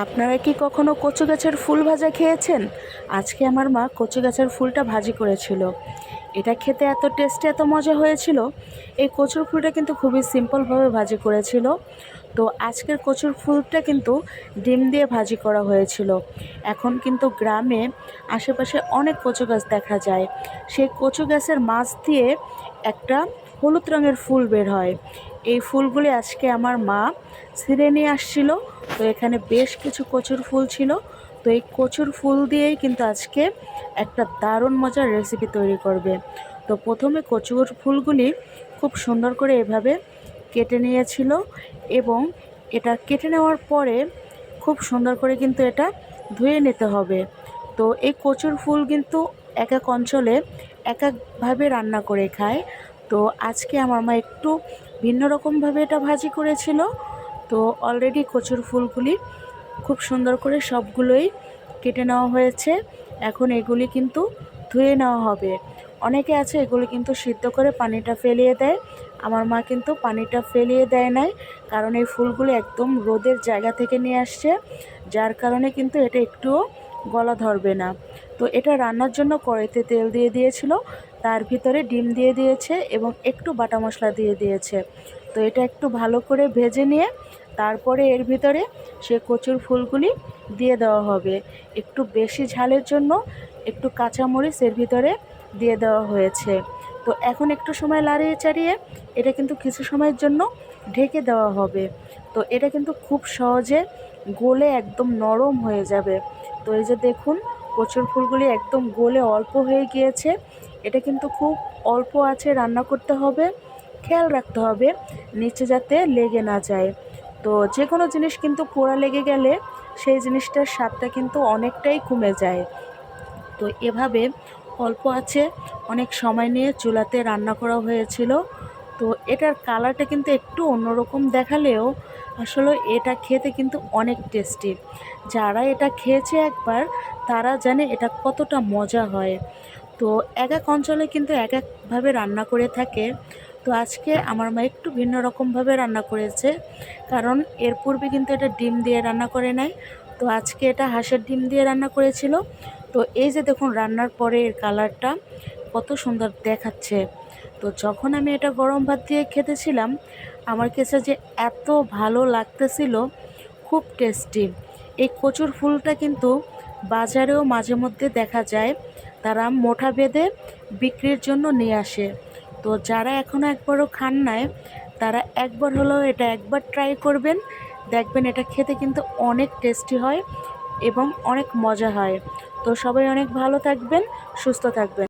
আপনারা কি কখনো কচু গাছের ফুল ভাজা খেয়েছেন? আজকে আমার মা কচু গাছের ফুলটা ভাজি করেছিল। এটা খেতে এত টেস্টি, এত মজা হয়েছিল। এই কচুর ফুলটা কিন্তু খুবই সিম্পলভাবে ভাজি করেছিল। তো আজকের কচুর ফুলটা কিন্তু ডিম দিয়ে ভাজি করা হয়েছিল। এখন কিন্তু গ্রামে আশেপাশে অনেক কচু গাছ দেখা যায়। সেই কচু গাছের মাছ দিয়ে একটা হলুদ রঙের ফুল বের হয়। এই ফুলগুলি আজকে আমার মা ছিঁড়ে নিয়ে আসছিল। তো এখানে বেশ কিছু কচুর ফুল ছিল। তো এই কচুর ফুল দিয়েই কিন্তু আজকে একটা দারুণ মজার রেসিপি তৈরি করবে। তো প্রথমে কচুর ফুলগুলি খুব সুন্দর করে এভাবে কেটে নিয়েছিল এবং এটা কেটে নেওয়ার পরে খুব সুন্দর করে কিন্তু এটা ধুয়ে নিতে হবে। তো এই কচুর ফুল কিন্তু এক এক অঞ্চলে এক একভাবে রান্না করে খায়। তো আজকে আমার মা একটু ভিন্ন রকমভাবে এটা ভাজি করেছিল। তো অলরেডি কচুর ফুলগুলি খুব সুন্দর করে সবগুলোই কেটে নেওয়া হয়েছে। এখন এগুলি কিন্তু ধুয়ে নেওয়া হবে। অনেকে আছে এগুলি কিন্তু সিদ্ধ করে পানিটা ফেলিয়ে দেয়। আমার মা কিন্তু পানিটা ফেলিয়ে দেয় নাই, কারণ এই ফুলগুলি একদম রোদের জায়গা থেকে নিয়ে আসছে, যার কারণে কিন্তু এটা একটুও গলা ধরবে না। তো এটা রান্নার জন্য কড়াইতে তেল দিয়ে দিয়েছিল, তার ভিতরে ডিম দিয়ে দিয়েছে এবং একটু বাটা মশলা দিয়ে দিয়েছে। তো এটা একটু ভালো করে ভেজে নিয়ে তারপরে এর ভিতরে সে কচুর ফুলগুলি দিয়ে দেওয়া হবে। একটু বেশি ঝালের জন্য একটু কাঁচামরিচ এর ভিতরে দিয়ে দেওয়া হয়েছে। তো এখন একটু সময় লাড়িয়ে চাড়িয়ে এটা কিন্তু কিছু সময়ের জন্য ঢেকে দেওয়া হবে। তো এটা কিন্তু খুব সহজে গলে একদম নরম হয়ে যাবে। তো এই যে দেখুন, কচুর ফুলগুলি একদম গলে অল্প হয়ে গিয়েছে। এটা কিন্তু খুব অল্প আছে রান্না করতে হবে, খেয়াল রাখতে হবে নিচে যাতে লেগে না যায়। তো যে কোনো জিনিস কিন্তু পোড়া লেগে গেলে সেই জিনিসটার স্বাদটা কিন্তু অনেকটাই কমে যায়। তো এভাবে অল্প আছে অনেক সময় নিয়ে চুলাতে রান্না করা হয়েছিল। তো এটার কালারটা কিন্তু একটু অন্যরকম দেখালেও আসলে এটা খেতে কিন্তু অনেক টেস্টি। যারা এটা খেয়েছে একবার তারা জানে এটা কতটা মজা হয়। তো এক এক অঞ্চলে কিন্তু এক একভাবে রান্না করে থাকে। তো আজকে আমার মা একটু ভিন্ন রকমভাবে রান্না করেছে, কারণ এর পূর্বে কিন্তু এটা ডিম দিয়ে রান্না করে নাই। তো আজকে এটা হাঁসের ডিম দিয়ে রান্না করেছিল। তো এই যে দেখুন, রান্নার পরে এর কালারটা কত সুন্দর দেখাচ্ছে। তো যখন আমি এটা গরম ভাত দিয়ে খেতেছিলাম, আমার কাছে যে এত ভালো লাগতেছিল, খুব টেস্টি। এই কচুর ফুলটা কিন্তু বাজারেও মাঝে মধ্যে দেখা যায়, তারা মোঠা বেঁধে বিক্রির জন্য নিয়ে আসে। তো যারা এখনও একবারও খান নাই, তারা একবার হলেও এটা একবার ট্রাই করবেন, দেখবেন এটা খেতে কিন্তু অনেক টেস্টি হয় এবং অনেক মজা হয়। তো সবাই অনেক ভালো থাকবেন, সুস্থ থাকবেন।